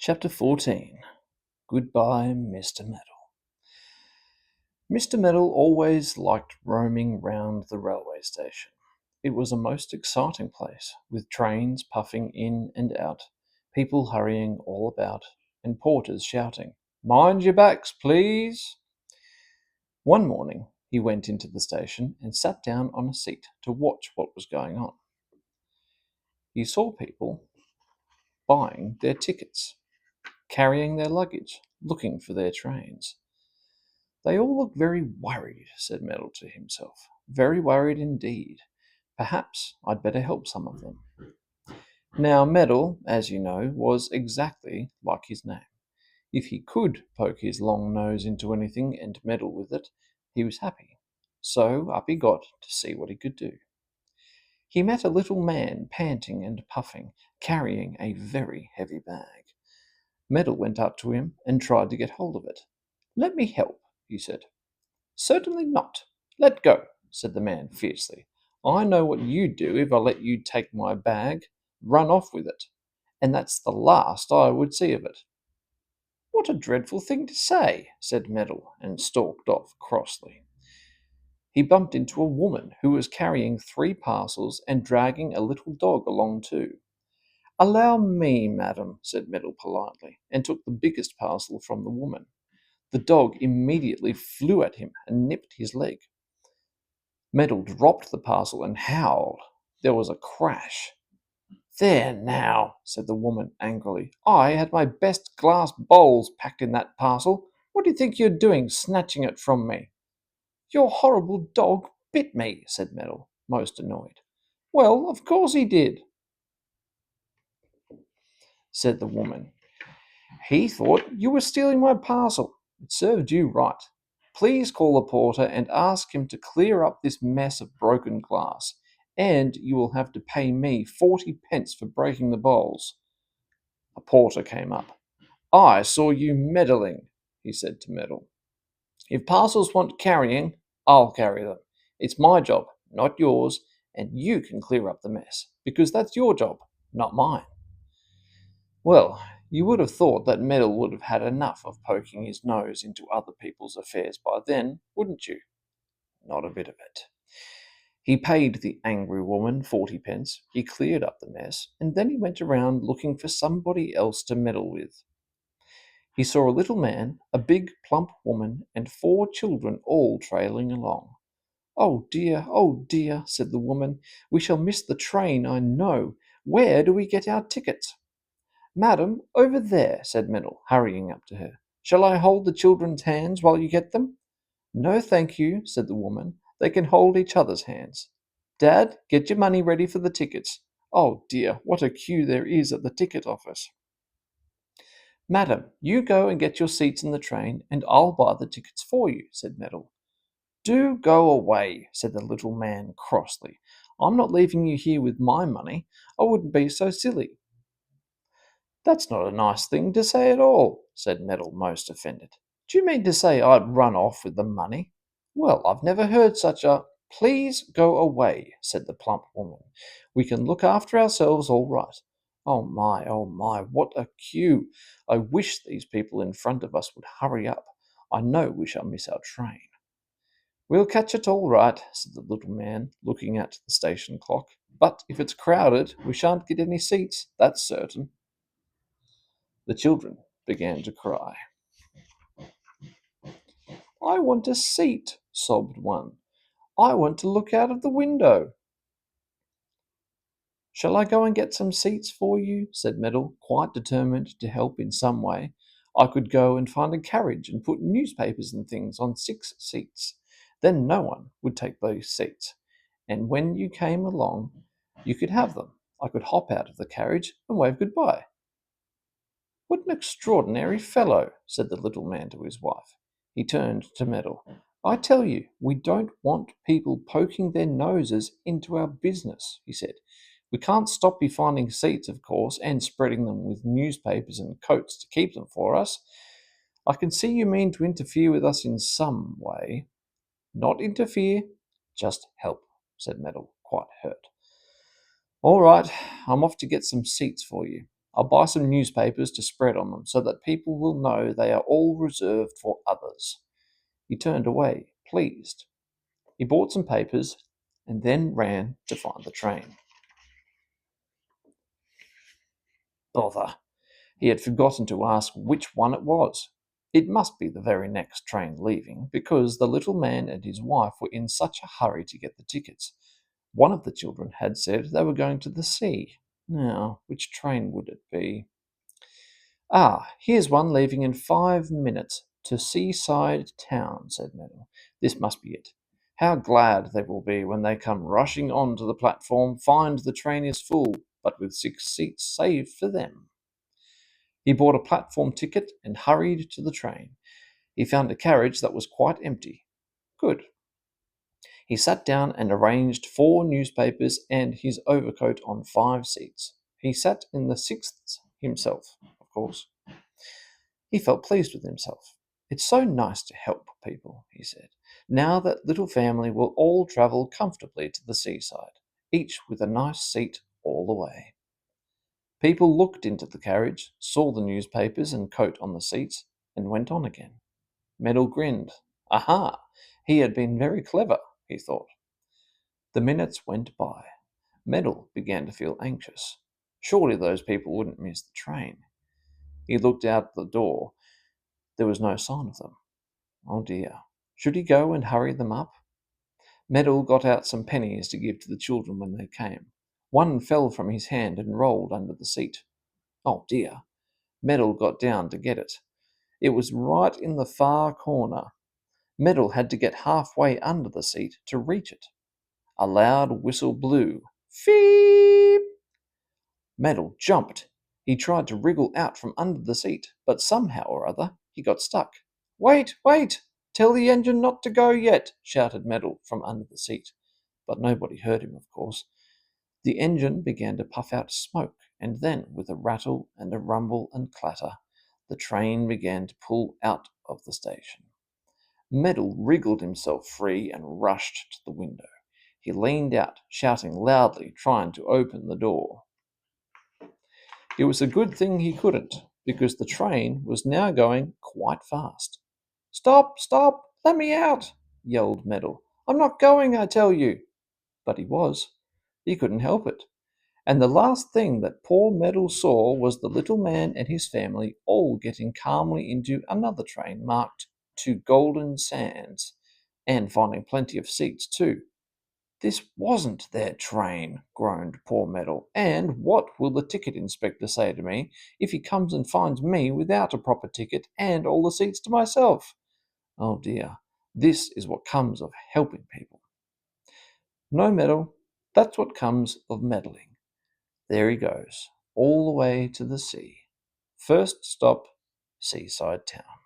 Chapter 14. Goodbye, Mr. Meddle. Mr. Meddle always liked roaming round the railway station. It was a most exciting place, with trains puffing in and out, people hurrying all about, and porters shouting, "Mind your backs, please!" One morning he went into the station and sat down on a seat to watch what was going on. He saw people buying their tickets, carrying their luggage, looking for their trains. "They all look very worried," said Meddle to himself. "Very worried indeed. Perhaps I'd better help some of them." Now, Meddle, as you know, was exactly like his name. If he could poke his long nose into anything and meddle with it, he was happy. So up he got to see what he could do. He met a little man panting and puffing, carrying a very heavy bag. Meddle went up to him and tried to get hold of it. "Let me help," he said. "Certainly not. Let go," said the man fiercely. "I know what you'd do if I let you take my bag. Run off with it. And that's the last I would see of it." "What a dreadful thing to say," said Meddle, and stalked off crossly. He bumped into a woman who was carrying 3 parcels and dragging a little dog along too. "Allow me, madam," said Meddle politely, and took the biggest parcel from the woman. The dog immediately flew at him and nipped his leg. Meddle dropped the parcel and howled. There was a crash. "There now," said the woman angrily. "I had my best glass bowls packed in that parcel. What do you think you're doing, snatching it from me?" "Your horrible dog bit me," said Meddle, most annoyed. "Well, of course he did," said the woman. "He thought you were stealing my parcel. It served you right. Please call the porter and ask him to clear up this mess of broken glass, and you will have to pay me 40 pence for breaking the bowls." A porter came up. "I saw you meddling," he said to Meddle. "If parcels want carrying, I'll carry them. It's my job, not yours, and you can clear up the mess, because that's your job, not mine." Well, you would have thought that Meddle would have had enough of poking his nose into other people's affairs by then, wouldn't you? Not a bit of it. He paid the angry woman 40 pence, he cleared up the mess, and then he went around looking for somebody else to meddle with. He saw a little man, a big plump woman, and 4 children all trailing along. Oh dear," said the woman. "We shall miss the train, I know. Where do we get our tickets?" "Madam, over there," said Meddle, hurrying up to her. "Shall I hold the children's hands while you get them?" "No, thank you," said the woman. "They can hold each other's hands. Dad, get your money ready for the tickets. Oh dear, what a queue there is at the ticket office." "Madam, you go and get your seats in the train, and I'll buy the tickets for you," said Meddle. "Do go away," said the little man crossly. "I'm not leaving you here with my money. I wouldn't be so silly." "That's not a nice thing to say at all," said Meddle, most offended. "Do you mean to say I'd run off with the money? Well, I've never heard such a—" "Please go away," said the plump woman. "We can look after ourselves all right. Oh my, what a queue! I wish these people in front of us would hurry up. I know we shall miss our train." "We'll catch it all right," said the little man, looking at the station clock. "But if it's crowded, we shan't get any seats, that's certain." The children began to cry. "I want a seat," sobbed one. "I want to look out of the window." "Shall I go and get some seats for you?" said Meddle, quite determined to help in some way. "I could go and find a carriage and put newspapers and things on 6 seats. Then no one would take those seats, and when you came along, you could have them. I could hop out of the carriage and wave goodbye." "What an extraordinary fellow!" said the little man to his wife. He turned to Meddle. "I tell you, we don't want people poking their noses into our business," he said. "We can't stop you finding seats, of course, and spreading them with newspapers and coats to keep them for us. I can see you mean to interfere with us in some way." "Not interfere, just help," said Meddle, quite hurt. "All right, I'm off to get some seats for you. I'll buy some newspapers to spread on them so that people will know they are all reserved for others." He turned away, pleased. He bought some papers and then ran to find the train. Bother! He had forgotten to ask which one it was. It must be the very next train leaving, because the little man and his wife were in such a hurry to get the tickets. One of the children had said they were going to the sea. Now, which train would it be? "Ah, here's one leaving in 5 minutes to Seaside Town," said Meddle. "This must be it. How glad they will be when they come rushing on to the platform, find the train is full, but with 6 seats saved for them." He bought a platform ticket and hurried to the train. He found a carriage that was quite empty. Good. He sat down and arranged 4 newspapers and his overcoat on 5 seats. He sat in the sixth himself, of course. He felt pleased with himself. "It's so nice to help people," he said. "Now that little family will all travel comfortably to the seaside, each with a nice seat all the way." People looked into the carriage, saw the newspapers and coat on the seats, and went on again. Meddle grinned. Aha! He had been very clever, he thought. The minutes went by. Meddle began to feel anxious. Surely those people wouldn't miss the train. He looked out the door. There was no sign of them. Oh dear. Should he go and hurry them up? Meddle got out some pennies to give to the children when they came. One fell from his hand and rolled under the seat. Oh dear. Meddle got down to get it. It was right in the far corner. Meddle had to get halfway under the seat to reach it. A loud whistle blew. Feep! Meddle jumped. He tried to wriggle out from under the seat, but somehow or other he got stuck. "Wait, wait! Tell the engine not to go yet!" shouted Meddle from under the seat. But nobody heard him, of course. The engine began to puff out smoke, and then, with a rattle and a rumble and clatter, the train began to pull out of the station. Meddle wriggled himself free and rushed to the window. He leaned out, shouting loudly, trying to open the door. It was a good thing he couldn't, because the train was now going quite fast. "Stop, stop, let me out!" yelled Meddle. "I'm not going, I tell you." But he was. He couldn't help it. And the last thing that poor Meddle saw was the little man and his family all getting calmly into another train marked to Golden Sands, and finding plenty of seats too. "This wasn't their train," groaned poor Meddle, "and what will the ticket inspector say to me if he comes and finds me without a proper ticket and all the seats to myself? Oh dear, this is what comes of helping people. No, Meddle, that's what comes of meddling. There he goes, all the way to the sea. First stop, Seaside Town."